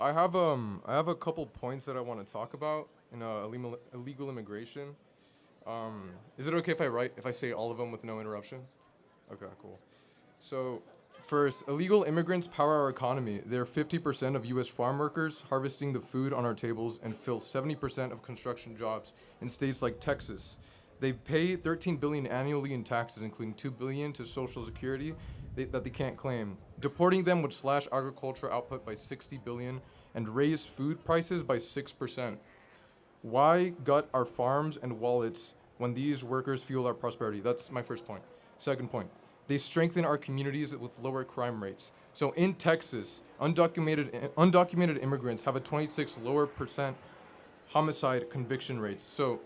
I have a couple points that I want to talk about in illegal immigration. Is it okay if I say all of them with no interruptions? Okay, cool. So, first, illegal immigrants power our economy. They're 50% of U.S. farm workers, harvesting the food on our tables, and fill 70% of construction jobs in states like Texas. They pay $13 billion annually in taxes, including $2 billion to Social Security that they can't claim. Deporting them would slash agricultural output by $60 billion and raise food prices by 6%. Why gut our farms and wallets when these workers fuel our prosperity? That's my first point. Second point, they strengthen our communities with lower crime rates. So in Texas, undocumented immigrants have a 26 lower percent homicide conviction rates. So,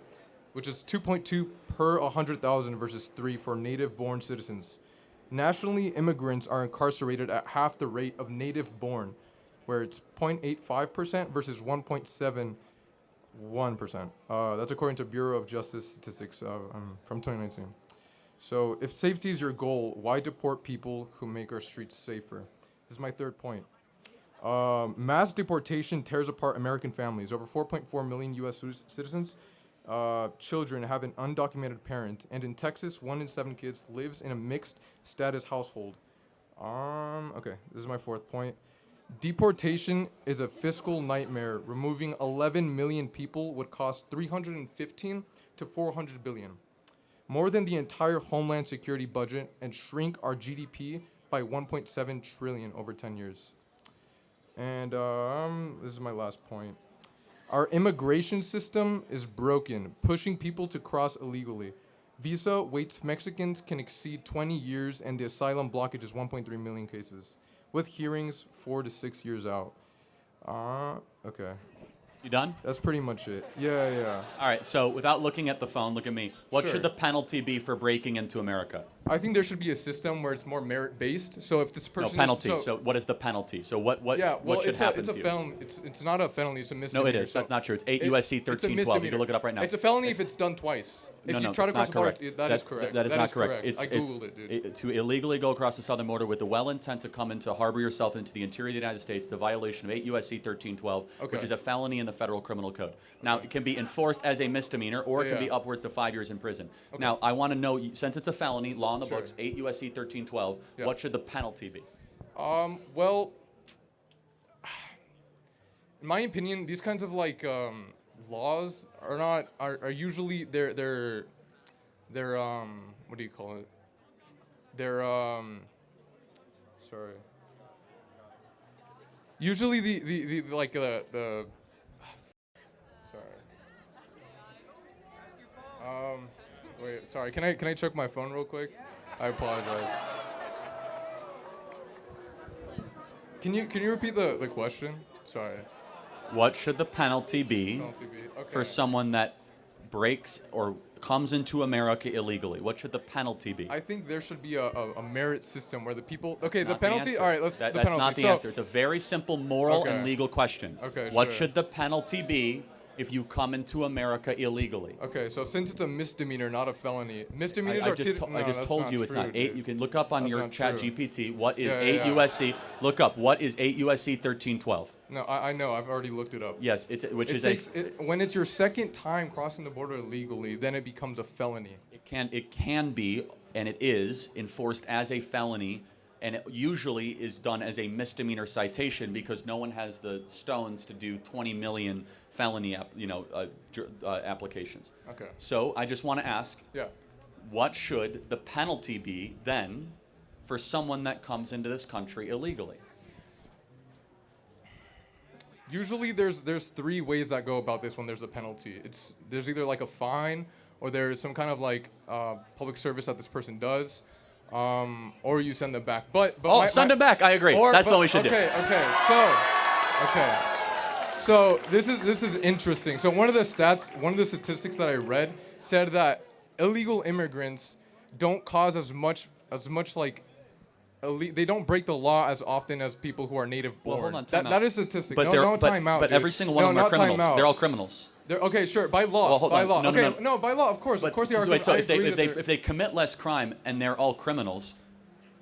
which is 2.2 per 100,000 versus 3 for native-born citizens. Nationally, immigrants are incarcerated at half the rate of native-born, where it's 0.85% versus 1.71%. That's according to Bureau of Justice Statistics from 2019. So if safety is your goal, why deport people who make our streets safer? This is my third point. Mass deportation tears apart American families. Over 4.4 million U.S. citizens, children have an undocumented parent, and in Texas, 1 in 7 kids lives in a mixed status household. Okay, this is my fourth point. Deportation is a fiscal nightmare. Removing 11 million people would cost 315 to 400 billion, more than the entire Homeland Security budget, and shrink our GDP by 1.7 trillion over 10 years. And this is my last point. Our immigration system is broken, pushing people to cross illegally. Visa waits Mexicans can exceed 20 years, and the asylum blockage is 1.3 million cases, with hearings 4 to 6 years out. Okay. You done? That's pretty much it. Yeah. All right, so without looking at the phone, look at me. What Sure. should the penalty be for breaking into America? I think there should be a system where it's more merit-based. So if this person... No, penalty. So what is the penalty? So what should happen to you? It's not a felony, it's a misdemeanor. No, it is. That's not true. It's 8 U.S.C. 1312. You can look it up right now. It's a felony if it's done twice. If you try to cross the border, that is correct. That is not correct. I Googled it, dude. To illegally go across the southern border with the well intent to come into harbor yourself into the interior of the United States, it's a violation of 8 U.S.C. 1312, which is a felony in the federal criminal code. Now, it can be enforced as a misdemeanor, or it can be upwards to 5 years in prison. Now, I want to know, since it's a felony, law in the books, 8 U.S.C. 1312, what should the penalty be? Well, in my opinion, these kinds of laws are usually they're what do you call it? They're sorry. Usually the sorry. Wait, sorry. Can I check my phone real quick? I apologize. Can you repeat the question? Sorry. What should the penalty be for someone that breaks or comes into America illegally? What should the penalty be? I think there should be a merit system where the people... Okay, That's the penalty... answer. All right, That's penalty. not the answer. It's a very simple moral and legal question. Okay, What sure. should the penalty be if you come into America illegally? Okay, so since it's a misdemeanor, not a felony, misdemeanors I are... just told you it's not 8. You can look up on your chat true. GPT what is Yeah, 8 yeah. USC. Look up what is 8 USC 1312. No, I know. I've already looked it up. Yes, when it's your second time crossing the border illegally, then it becomes a felony. It can be, and it is enforced as a felony, and it usually is done as a misdemeanor citation because no one has the stones to do 20 million felony applications. Okay. So I just want to ask, Yeah. what should the penalty be then for someone that comes into this country illegally? Usually there's 3 ways that go about this when there's a penalty. There's either like a fine, or there's some kind of public service that this person does, or you send them back. Send them back. I agree. That's what we should do. Okay. So this is interesting. So one of the statistics that I read said that illegal immigrants don't cause as much they don't break the law as often as people who are native born. Well, hold on, time out. That is a statistic. But time out. But dude. every single one of them are criminals. They're all criminals. Okay, sure. By law. Well, hold by on. law. No. No, by law, of course. Of course they are. Wait, so I agree if they commit less crime and they're all criminals,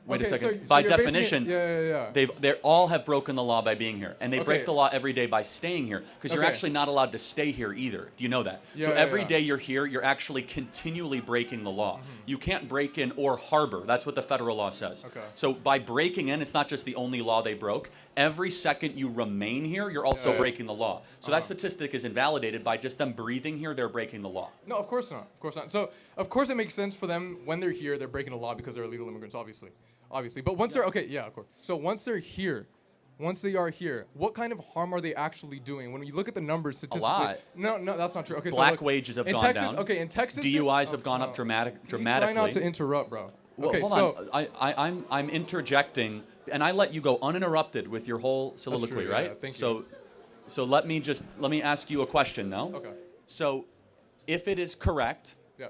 Wait a Okay, second. so By you're basing it- definition, yeah. they all have broken the law by being here, and they break Okay. the law every day by staying here, because you're Okay. actually not allowed to stay here either. Do you know that? So Yeah, every yeah. day you're here, you're actually continually breaking the law. You can't break in or harbor. That's what the federal law says. Okay. So by breaking in, it's not just the only law they broke. Every second you remain here, you're also Yeah. breaking the law. So that statistic is invalidated by just them breathing here. They're breaking the law. No, of course not. Of course not. So, of course, it makes sense for them when they're here. They're breaking the law because they're illegal immigrants, obviously. But once they're of course. So once they're here, once they are here, what kind of harm are they actually doing? When you look at the numbers statistically, lot. No, that's not true. Okay, Black so look, wages have in gone Texas, down. Okay, in Texas, DUIs have gone up dramatically. Try not to interrupt, bro. Well, Okay, hold so on. I'm interjecting, and I let you go uninterrupted with your whole soliloquy, true, yeah, right? yeah, thank you. So let me ask you a question, though. Okay. So, if it is correct Yeah,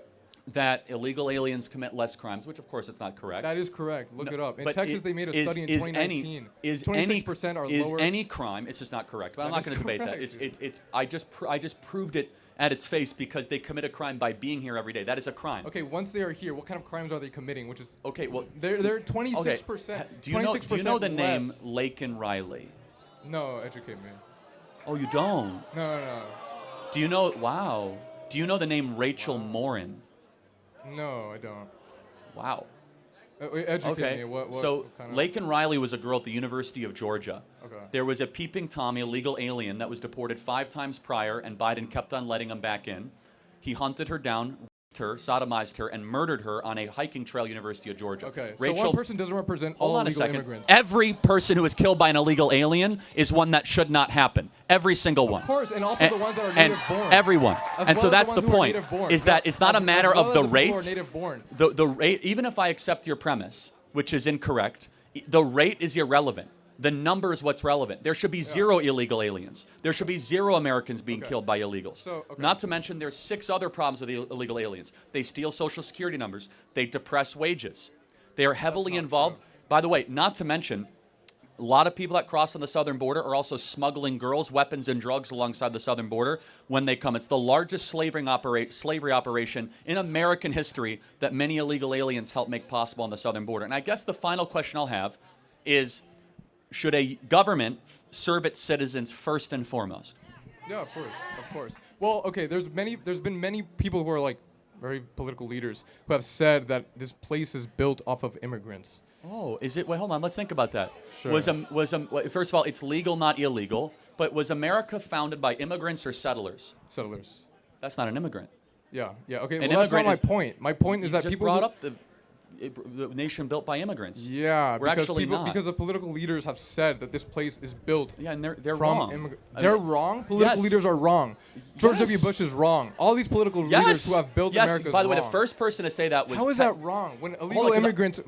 that illegal aliens commit less crimes, which of course it's not correct. that is correct. Look it up. In but Texas, they made a study in 2019. 26% are is lower. any crime? It's just not correct. But I'm That not going is to debate that. correct. It's I just proved it at its face because they commit a crime by being here every day. That is a crime. Okay, once they are here, what kind of crimes are they committing? Which is Okay. Well, they're 26%. okay. Do you know the name less. Laken Riley? No, educate me. Oh, you don't. No. Do you know? Wow. Do you know the name Rachel Morin? No, I don't. Wow. Educate Okay. me. What So kind of... Laken Riley was a girl at the University of Georgia. Okay. There was a peeping Tommy, a legal alien, that was deported 5 times prior, and Biden kept on letting him back in. He hunted her down, raped her, sodomized her, and murdered her on a hiking trail, University of Georgia. Okay, so Rachel, one person doesn't represent hold all on a illegal second. immigrants. Every person who is killed by an illegal alien is one that should not happen. Every single one. Of course, and also the ones that are and native born. Everyone. As And so well as that's the the ones who are point. native born. Is that it's not a matter of the people rate. who are native born. The rate, even if I accept your premise, which is incorrect, the rate is irrelevant. The number is what's relevant. There should be 0 illegal aliens. There should be 0 Americans being killed by illegals. So, okay. Not to mention there's 6 other problems with the illegal aliens. They steal Social Security numbers. They depress wages. They are heavily involved. By the way, not to mention, a lot of people that cross on the southern border are also smuggling girls, weapons, and drugs alongside the southern border when they come. It's the largest slavery operation in American history that many illegal aliens help make possible on the southern border. And I guess the final question I'll have is, should a government serve its citizens first and foremost? Yeah, of course. Well, okay, there's been many people who are like very political leaders who have said that this place is built off of immigrants. Oh, is it? Wait, hold on. Let's think about that. Sure. First of all, it's legal, not illegal. But was America founded by immigrants or settlers? Settlers. That's not an immigrant. Yeah. Okay. An Well, that's not immigrant my is- point. My point is You that just people brought who- up the nation built by immigrants. Yeah, We're actually not. because the political leaders have said that this place is built. Yeah, and they're from wrong. They're wrong. Political yes. leaders are wrong. George Yes. W. Bush is wrong. All these political Yes. leaders who have built yes. America. By the way, the wrong. first person to say that was. How is that wrong? When illegal 'cause immigrants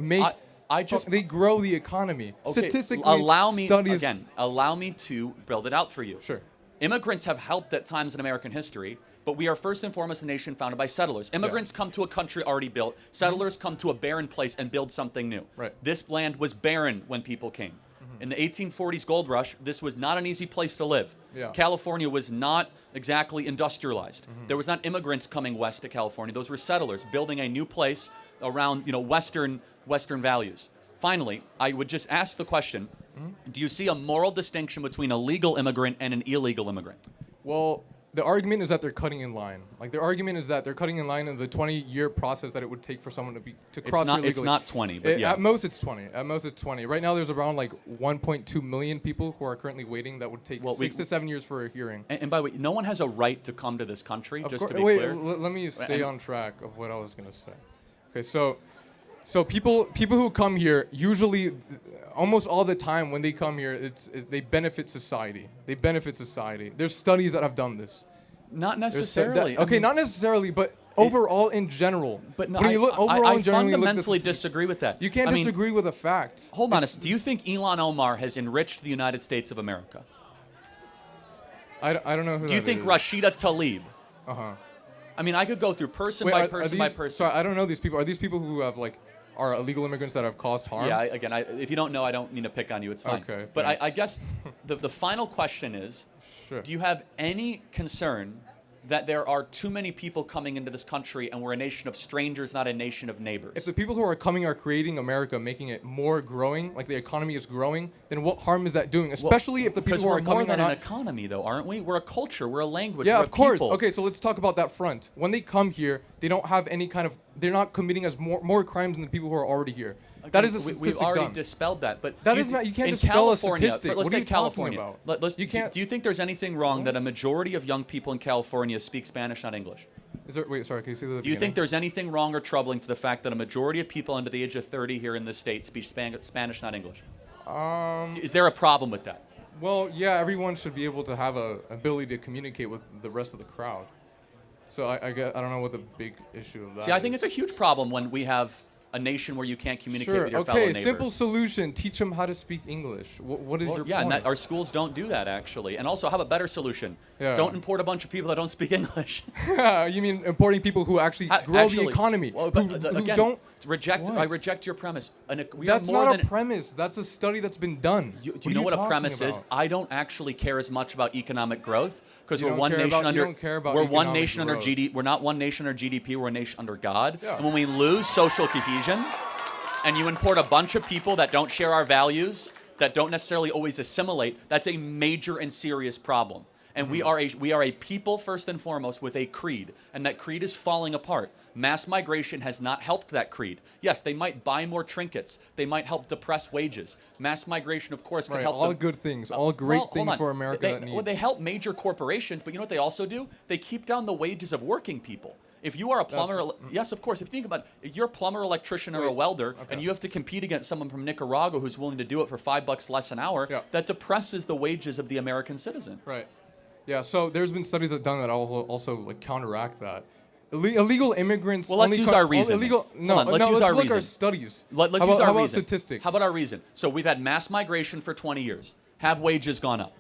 they grow the economy. Okay, Statistically, allow me studies. allow me to build it out for you. Sure. Immigrants have helped at times in American history, but we are first and foremost a nation founded by settlers. Immigrants come to a country already built. Settlers come to a barren place and build something new. Right. This land was barren when people came. In the 1840s gold rush, this was not an easy place to live. Yeah. California was not exactly industrialized. There was not immigrants coming west to California. Those were settlers building a new place around, Western values. Finally, I would just ask the question, do you see a moral distinction between a legal immigrant and an illegal immigrant? Well, the argument is that they're cutting in line. Like the argument is that they're cutting in line in the 20-year process that it would take for someone to cross illegally. It's not 20, but yeah. At most it's 20. At most it's 20. Right now there's around like 1.2 million people who are currently waiting that would take 6 to 7 years for a hearing. And by the way, no one has a right to come to this country, Of just to course- be wait, clear. let me stay on track of what I was gonna say. Okay, so people who come here usually, almost all the time when they come here, they benefit society. They benefit society. There's studies that have done this. Not There's necessarily. okay, not necessarily, but overall in general. But no, when you look overall I in general, you look at the fundamentally statistics, disagree with that. You can't I mean, disagree with a fact. Hold on. It's- Do you think Elon Omar has enriched the United States of America? I don't know who. Do you that think is. Rashida Tlaib? Uh-huh. I mean, I could go through person Wait, by are person these, by person. Sorry, I don't know these people. Are these people who have are illegal immigrants that have caused harm? Yeah, if you don't know, I don't mean to pick on you. It's fine. Okay, But I thanks. guess the final question is, Sure. do you have any concern that there are too many people coming into this country and we're a nation of strangers, not a nation of neighbors. If the people who are coming are creating America, making it more growing, like the economy is growing, then what harm is that doing? Especially if the people who are coming we're more than are not... an economy, though, aren't we? We're a culture, we're a language, Yeah, we're of course. people. Okay, so let's talk about that front. When they come here, they don't have any kind of... They're not committing as more crimes than the people who are already here. Again, that is a statistic we've already done. dispelled that, but That is not... You can't dispel a statistic. Let's What are you take California. talking about? Do you think there's anything wrong that a majority of young people in California speak Spanish, not English? Is there... Wait, sorry, can you say that? Do you think there's anything wrong or troubling to the fact that a majority of people under the age of 30 here in this state speak Spanish, not English? Is there a problem with that? Well, yeah, everyone should be able to have a ability to communicate with the rest of the crowd. So I don't know what the big issue of that See, I think is. it's a huge problem when we have a nation where you can't communicate Sure, with your fellow okay, neighbor. simple solution. Teach them how to speak English. What is your Yeah, point? and our schools don't do that, actually. And also, have a better solution. Yeah. Don't import a bunch of people that don't speak English. You mean importing people who actually grow the economy, well, who again, don't... I reject your premise. That's not a premise. That's a study that's been done. Do you know what a premise is? I don't actually care as much about economic growth because we're one nation under. We're one nation under GDP. We're not one nation under GDP. We're a nation under God. Yeah. And when we lose social cohesion, and you import a bunch of people that don't share our values, that don't necessarily always assimilate, that's a major and serious problem. And we are a people first and foremost with a creed, and that creed is falling apart. Mass migration has not helped that creed. Yes, they might buy more trinkets. They might help depress wages. Mass migration, of course, can help all good things, all great things for America that needs. Well, they help major corporations, but you know what they also do? They keep down the wages of working people. If you are a plumber, yes, of course. If you think about it, if you're a plumber, electrician, or a welder, and you have to compete against someone from Nicaragua who's willing to do it for $5 less an hour, that depresses the wages of the American citizen. Right. Yeah. So there's been studies that have done that also like counteract that. Illegal immigrants. Well, let's use our reason. Let's use our reason. Our studies. Let's use our reason. How about statistics? How about our reason? So we've had mass migration for 20 years. Have wages gone up?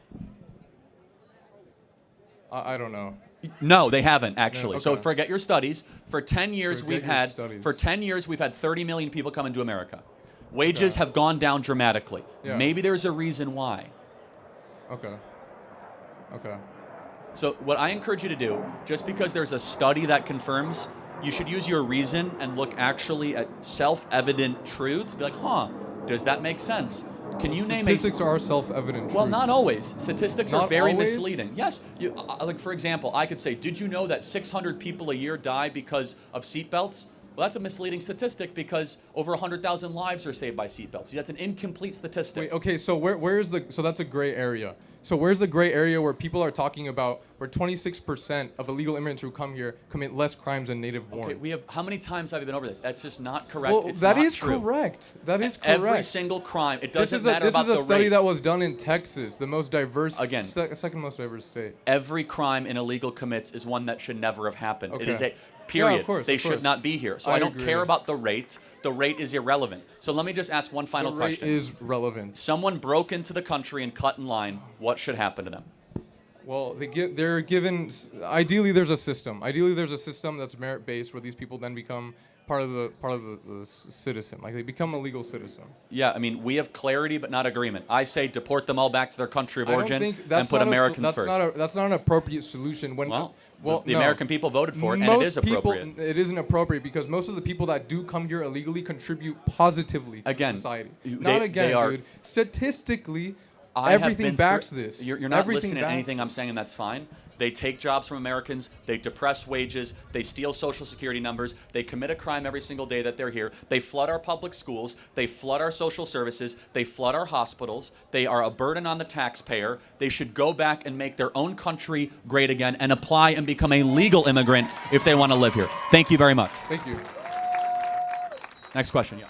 I don't know. No, they haven't actually. Yeah, okay. So forget your studies. For 10 years we've had 30 million people come into America. Wages have gone down dramatically. Yeah. Maybe there's a reason why. Okay. So what I encourage you to do, just because there's a study that confirms, you should use your reason and look actually at self-evident truths. Be like, does that make sense? Can you name statistics are self-evident? Well, truths. not always. Statistics are very always? misleading. Yes, like for example, I could say, did you know that 600 people a year die because of seatbelts? Well, that's a misleading statistic because over 100,000 lives are saved by seatbelts. That's an incomplete statistic. Wait, okay, so where's the... So that's a gray area. So where's the gray area where people are talking about where 26% of illegal immigrants who come here commit less crimes than native-born? Okay, how many times have we been over this? That's just not correct. Well, it's that not is true. correct. That is correct. Every single crime. It doesn't matter about the rate. This is a study that was done in Texas, the most diverse... Again, second most diverse state. Every crime an illegal commits is one that should never have happened. Okay. It is a... Period. Yeah, of course, they should not be here. So I don't care about the rate. The rate is irrelevant. So let me just ask one final question. The rate is relevant. Someone broke into the country and cut in line. What should happen to them? Well, they're given... Ideally, there's a system. Ideally, there's a system that's merit-based where these people then become part of the citizen. Like, they become a legal citizen. Yeah, I mean, we have clarity but not agreement. I say deport them all back to their country of origin and put Americans first. That's not an appropriate solution. Well, the American people voted for it, and it is appropriate. It isn't appropriate because most of the people that do come here illegally contribute positively to society. Dude. Statistically, everything backs this. You're not listening to anything I'm saying, and that's fine. They take jobs from Americans. They depress wages. They steal Social Security numbers. They commit a crime every single day that they're here. They flood our public schools. They flood our social services. They flood our hospitals. They are a burden on the taxpayer. They should go back and make their own country great again and apply and become a legal immigrant if they want to live here. Thank you very much. Thank you. Next question. Yeah.